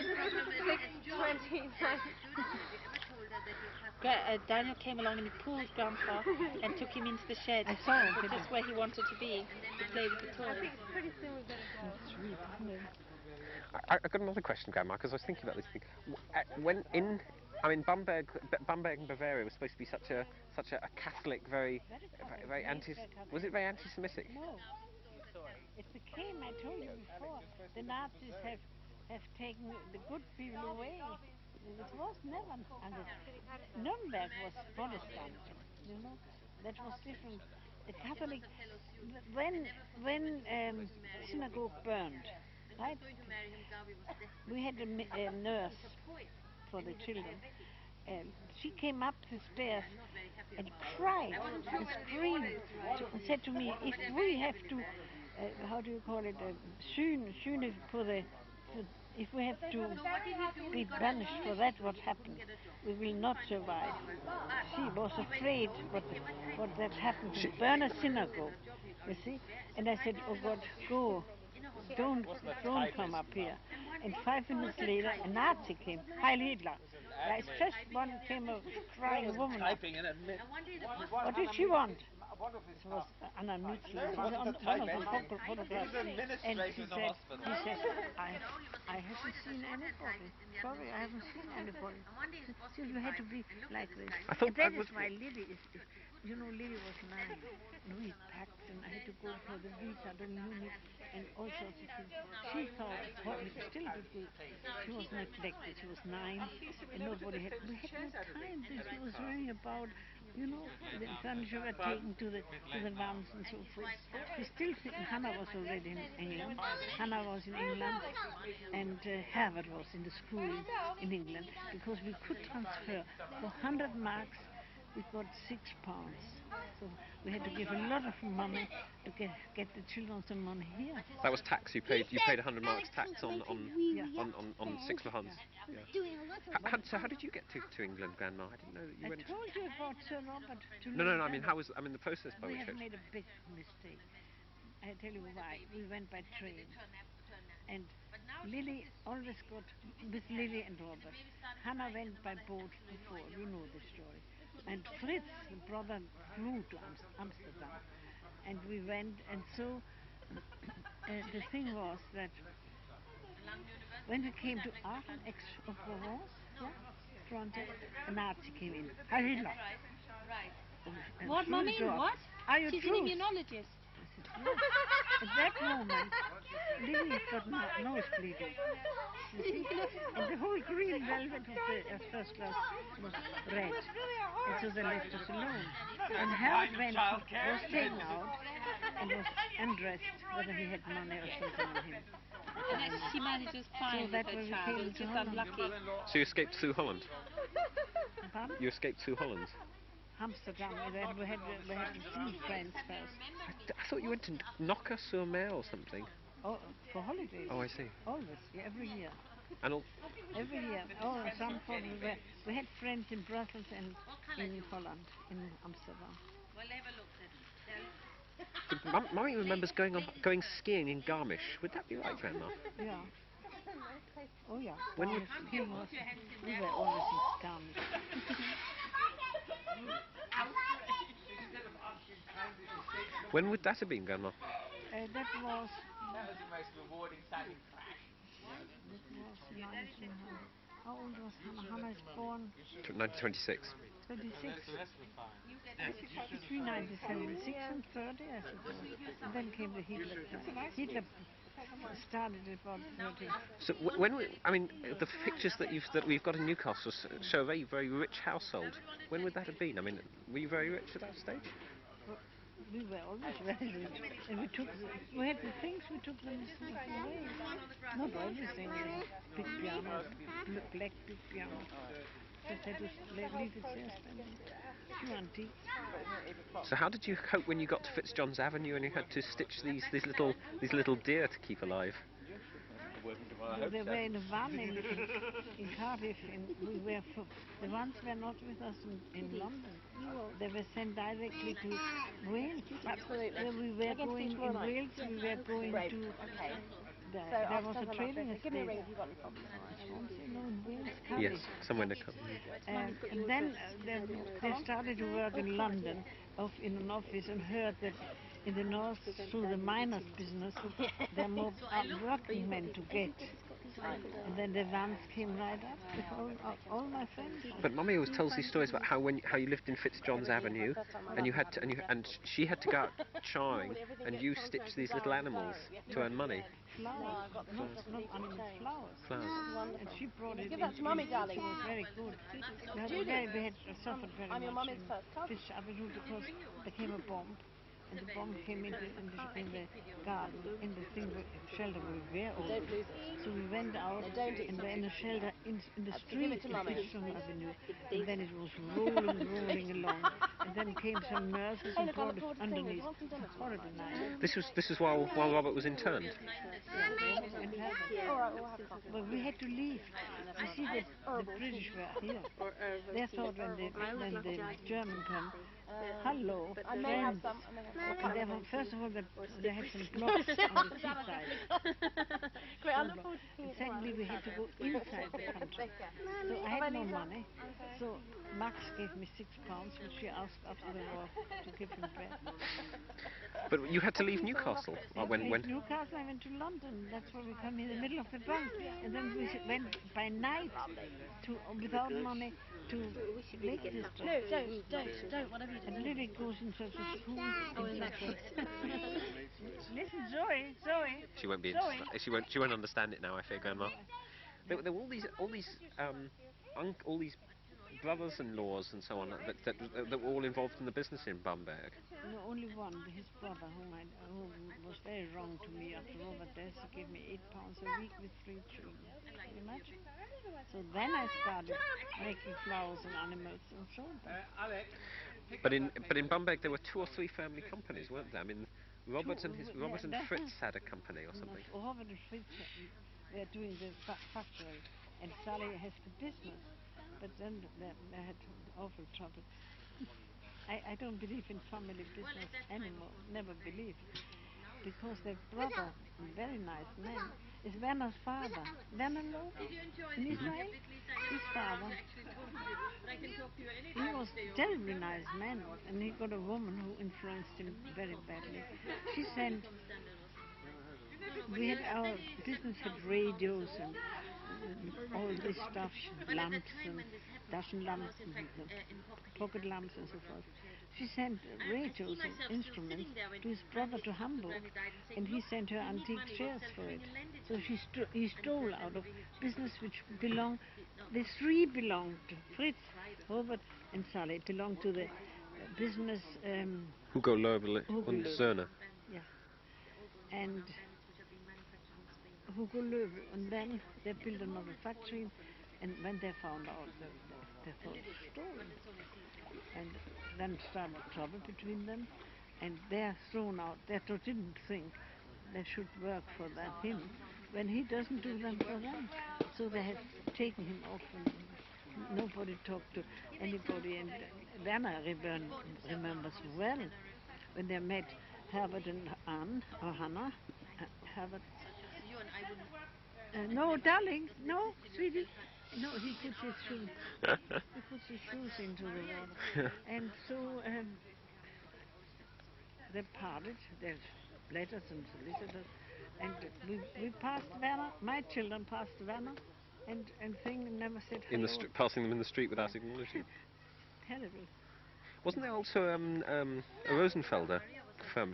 Daniel came along and he pulled Grandpa and took him into the shed. I saw him. Just where he wanted to be, to play with the toys. Pretty soon we're going to go. Sweet, isn't it? I've got another question, Grandma, because I was thinking about this thing. Bamberg and Bavaria was supposed to be such a Catholic, very anti. Was it very anti-Semitic? No. It became, I told you before, the Nazis have taken the good people away. It was never. Nuremberg was Protestant, you know. That was different. The Catholic, when synagogue burned, right? We had a nurse for the children. She came up the stairs and cried and screamed and said to me, if we have to, how do you call it, Sühne for the, if we have to be banished for that, what happened, we will not survive. She was afraid what that happened to burn a synagogue, you see. And I said, oh God, go. Don't come up here. And 5 minutes later, a Nazi came, Heil Hitler. Right, first one came a crying woman. What did she want? It was Anna Nützli. She's on one of the photographs. And he said, I haven't seen anybody. Sorry, I haven't seen anybody. So you had to be like this. And that is why Lily is, you know, Lily was 9. And we packed and I had to go for the visa, the unit, and all sorts of things. She thought it still did good. She was neglected. She was 9, and nobody had. We had no time. She was worrying about, you know, the furniture were taken to the vans and so forth. We still think Hannah was already in England. Hannah was in England, and Herbert was in the school in England, because we could transfer for 100 marks. We got £6. So we had to give a lot of money to get the children some money here. That was tax. You paid 100 marks tax on £6. Yeah. So how did you get to England, Grandma? I didn't know that you went. I told you about Sir Robert. No. I mean, the process by we which? We have made a big mistake. I tell you why. We went by train, and Lily always got with Lily and Robert. Hannah went by boat before. You know the story. And Fritz, the brother, flew to Amsterdam, and we went, and so the thing was that when we came to Aachen, Aix-en-Provence, Frontex, a Nazi came in. Heil Hitler. What, Mummy? What? Are you She's an immunologist. At that moment, Lily got nose bleeding. And the whole green velvet of the first class was red. And so they left us alone. And Harold was taken out and was undressed, whether he had money or something on him. And she manages fine with her child. It's just unlucky. So you escaped through Holland? Pardon? You escaped through Holland? Amsterdam, we had seen friends first. I thought you went to Knocker-sur-Mer or something. Oh, for holidays. Oh, I see. Always, yeah, every year. And every year. Oh, we had friends in Brussels and in Holland, in Amsterdam. Mummy remembers going skiing in Garmisch. Would that be right, Grandma? Yeah. Oh, yeah. We were always in Garmisch. When would that have been, Grandma? That was the most rewarding sounding crash. That was 1900. How old was Hannah? Hannah is born 1926. 26. Between 1976 and 30, I suppose. And then came the Hitler. Hitler started about 30. So the pictures that we've got in Newcastle show a very, very rich household. When would that have been? I mean, were you very rich at that stage? We were always very rich, and we had the things, we took them away. Not everything, big pianos, black big pianos. Just had to leave it there, few antiques. So how did you cope when you got to Fitzjohn's Avenue and you had to stitch these little deer to keep alive? They were in a van in Cardiff, and the ones were not with us in London. They were sent directly to Wales. Absolutely. Where we were going in Wales, we were going to there was a trading estate. Give me a ring if you've got any problems. Yes, somewhere near And then they started to work in London, in an office, and heard that in the north, through the miners' business, there are more working men to get. And then the vans came right up with all my friends. But Mummy always tells these stories about how you lived in Fitzjohn's Avenue, and she had to go out charring, and you stitched these little animals to earn money. Flowers, not animals, flowers. And she brought it. Give that to Mummy, darling. It was very good. We had suffered very much. I'm your mummy's first cousin. Fitz Avenue, because there came a bomb. And the bomb came in the garden, in the shelter we were over. Don't lose it. So we went out and were in a shelter in the street of Fitzjohn Avenue. And then it was rolling along. And then came some nurses and brought it underneath. Horrible night. This was while Robert was interned. But we had to leave. You see, the British were here. They thought when the German come, hello, I may have some. and they were, first of all, they had some blocks on the seaside. Great, I look forward to And seeing it. secondly, we had to go inside the country. So I had no money. So Max gave me £6, which she asked after the war to give him back. But you had to leave Newcastle. When? Newcastle, I went to London. That's where we come in the middle of the bunk. And then we went by night without money to make this job. No, don't, whatever you do. And Lily goes into the school. Listen, Zoe. She won't be. She won't understand it now, I fear, Grandma. There were all these brothers-in-laws and so on that were all involved in the business in Bamberg. No, only one, his brother, who was very wrong to me after Robert death. He gave me £8 a week with 3 children. Can you imagine? So then I started making flowers and animals and so on. But in Bamberg there were 2 or 3 family companies, weren't there? I mean, Robert and Fritz had a company or something. Robert and Fritz were doing the factory, and Sally has the business. But then they had awful trouble. I don't believe in family business anymore. Never believe. Because their brother, a very nice man, is Werner's father. Werner Loebl in Israel, his father. He was a terribly nice man, and he got a woman who influenced him very badly. She sent. We had our business had radios and all this stuff, lamps and Taschenlamps and pocket lamps and so forth. She sent radios and instruments to his brother to Hamburg, and he sent her antique chairs for it. So he stole out of business which belonged. The 3 belonged to Fritz, Robert, and Sally. It belonged to the business. Hugo Loebl and Zerner. Yeah, and Hugo Loebl, and then they built another factory, and when they found out, they thought it was stolen. And then started trouble between them, and they're thrown out. They didn't think they should work for him when he doesn't do them for them. So they have taken him off, and nobody talked to anybody. And Werner remembers well when they met Herbert and Anne, or Hannah. Herbert. No, darling, no, sweetie. No, he puts his shoes. He puts his shoes into the water. And so they parted. There's letters and solicitors. And we passed Werner. My children passed Werner, and thing never said hello. Passing them in the street without acknowledging. Terrible. Wasn't there also a Rosenfelder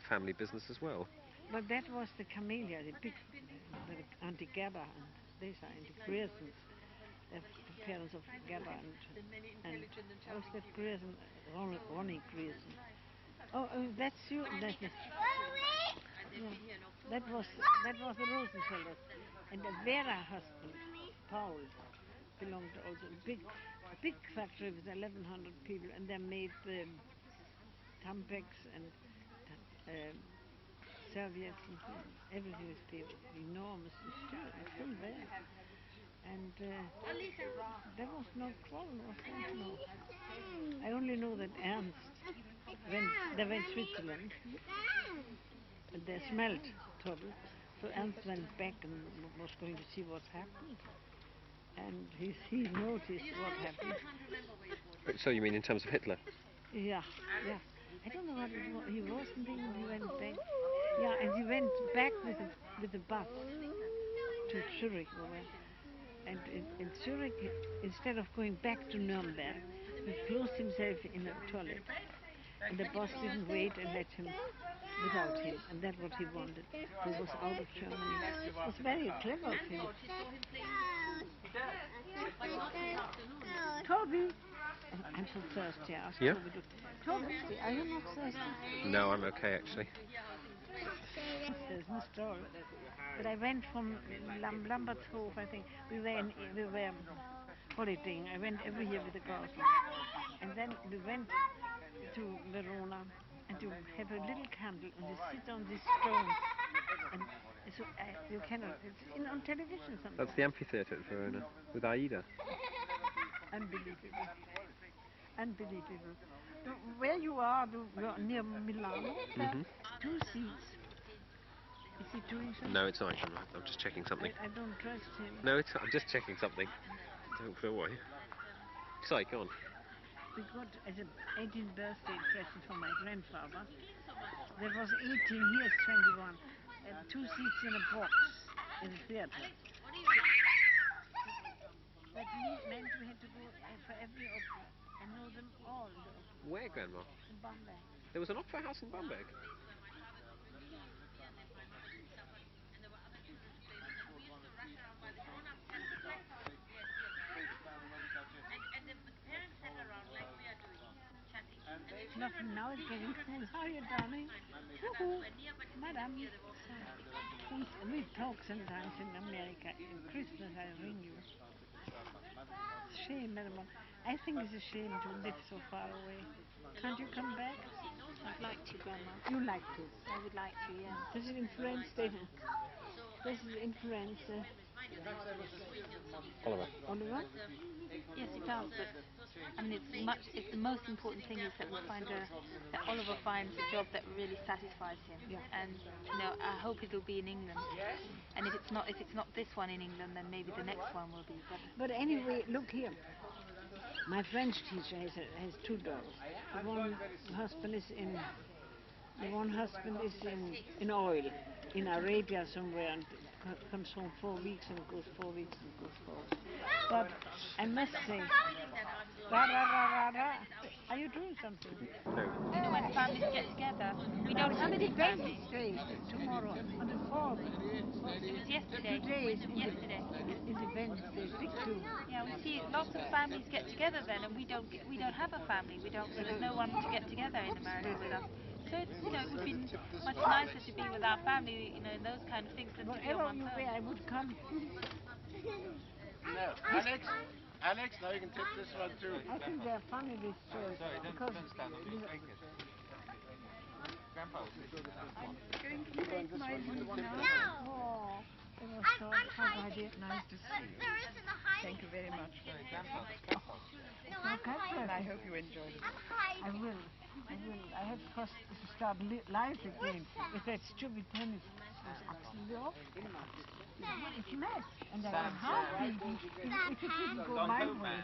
family business as well? But that was the Camellia, the big, the Auntie Gerda, and these are the Griersons, the parents of Gerda and was that Grierson, Ronnie Grierson. Oh, that's you. That was the Rosenfelders, and the Vera husband, Paul, belonged to also a big factory with 1,100 people, and they made the Tampax and serviettes and everything was paid enormous. It's still there. And there was no quarrel, was there? No. I only know that Ernst, when they went to Switzerland, and they smelled trouble, So Ernst went back and was going to see what happened. And he noticed what happened. So you mean in terms of Hitler? Yeah, yeah. I don't know what it was. He wasn't thinking he went back. Yeah, and he went back with the bus to Zurich. And in Zurich, instead of going back to Nuremberg, he closed himself in a toilet. And the boss didn't wait and let him without him. And that's what he wanted. He was out of Germany. It was very clever of him. Toby! I'm so thirsty. I asked Yeah? Toby to... Toby, are you not thirsty? No, I'm okay actually. There's no story. But I went from Lambertshof, I think. We were holidaying. I went every year with the girls. And then we went to Verona, and you have a little candle, and you sit on this stone. And so you cannot... It's on television sometimes. That's the amphitheatre at Verona, with Aida. Unbelievable. Unbelievable. Where you are, you're near Milano. Mm-hmm. 2 seats. Is he doing something? No, it's not actually. I'm just checking something. I don't trust him. No, I'm just checking something. Don't feel worried. Sorry, go on. We got as an 18th birthday present for my grandfather. There was 18, here's 21. 2 seats in a box in the theatre. That meant we had to go for every opera and know them all. Where, Grandma? In Bamberg. There was an opera house in Bamberg. Nothing now, it's getting cool. How are you, darling? Madam. We talk sometimes in America. In Christmas I ring you. Shame, madam. I think it's a shame to live so far away. Can't you come back? I'd like to, Grandma. You like to? I would like to, yeah. Does it influence David? Does it influence Oliver? Oliver? Yes, it does, but I mean, it's the most important thing is that that Oliver finds a job that really satisfies him. Yeah. And I hope it'll be in England. And if it's not this one in England, then maybe the next one will be. But anyway, look here. My French teacher has 2 daughters. One husband is in oil in Arabia somewhere and comes home 4 weeks and goes 4 weeks and goes 4 weeks. But I must say, are you doing something? No. When families get together, we don't have any families. Day tomorrow on the 4th. It was yesterday. Today is yesterday. Independence Day. Big two. Yeah, we see lots of families get together then, and we don't have a family. There's no one to get together in America with us. So it's, it would be much nicer to be with our family, in those kind of things than to be on Wherever one's you own. were, I would come. No, Alex, now you can tip this one too. I think they're funny, these stories. Sorry, Because don't stand up. Just take it. Grandpa was sitting in that one. going to take my one now. Oh, it was so how did nice to see you. Thank you very much. Sorry, Grandpa's. And I hope you enjoyed it. I will. I have first to start life again with that stupid tennis. It was absolutely awful. It's mad. And I went, how baby? If it didn't go my way.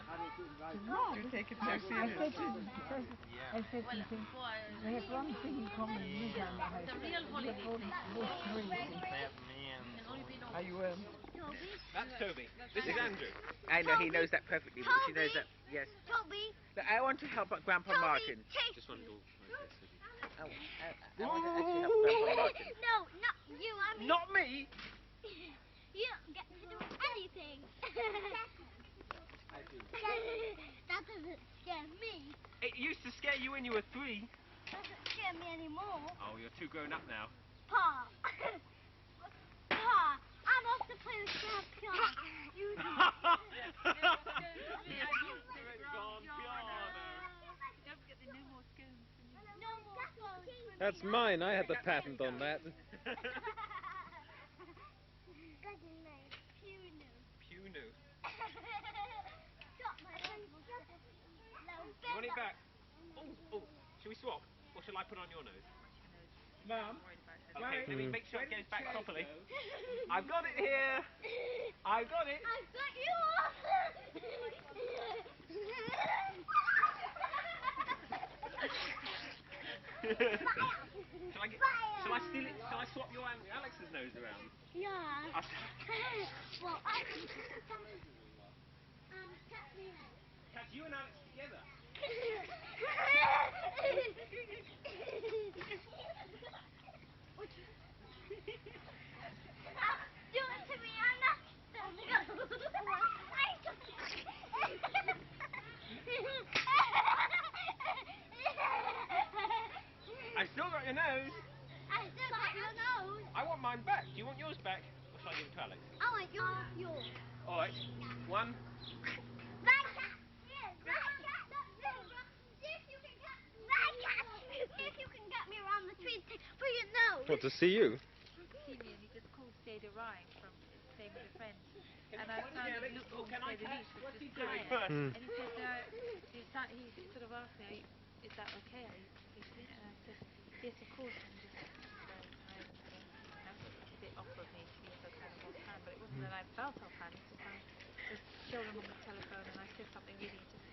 No. You take it so I seriously. said to him, we have one thing in common, Lisa and I. We're both crazy. Are you That's Toby. This is Andrew. I know, he knows that perfectly. But she knows that, yes. Toby. But I want to help Grandpa Martin. Just one door. I want to actually help Grandpa Martin. No, not you. I mean, Not me! you don't get to do anything. That doesn't scare me. It used to scare you when you were 3. Doesn't scare me anymore. Oh, you're too grown up now. Pa. Pa, I'm off to play the grand piano. You do. No more phones. That's mine. I had the patent on that. Punu. Got my Want it back? Oh, shall we swap? Or shall I put on your nose? Mum? Okay, let me make sure it goes back properly. I've got it here. I've got it. I've got you. Shall I steal it? Shall I swap your and Alex's nose around? Yeah. Well, Catch you and Alex together. Do it to me, I'm not. I still got your nose. I still got your nose. I want mine back. Do you want yours back? Or shall I give it to Alex? I want yours. Alright. One. See if you can get me around the tree for your nose. What, to see you? See me, and he just called Stay to Rhyme from staying with a friend. And I found it looked all say the least was just tired. And he said, he sort of asked me, is that okay? Are you completely? And I said, yes, of course. And just very kind. A bit off of me to be so kind of offhand, but it wasn't that I felt offhand. It's just I was children on the telephone, and I said something really just.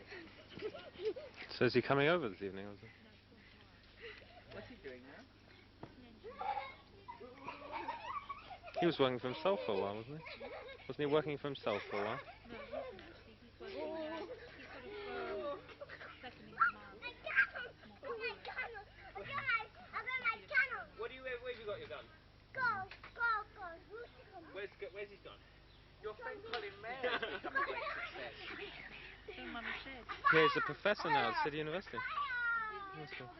So is he coming over this evening? Or is it? What's he doing now? He was working for himself for a while, wasn't he? Wasn't he working for himself for a while? No, he isn't actually. He's working. He's sort of second in command. Where have you got your gun? Go. Where's his gun? Your friend Colin Mayer has become a great success. So Mummy said. Yeah, he's a professor now at City University. That's good.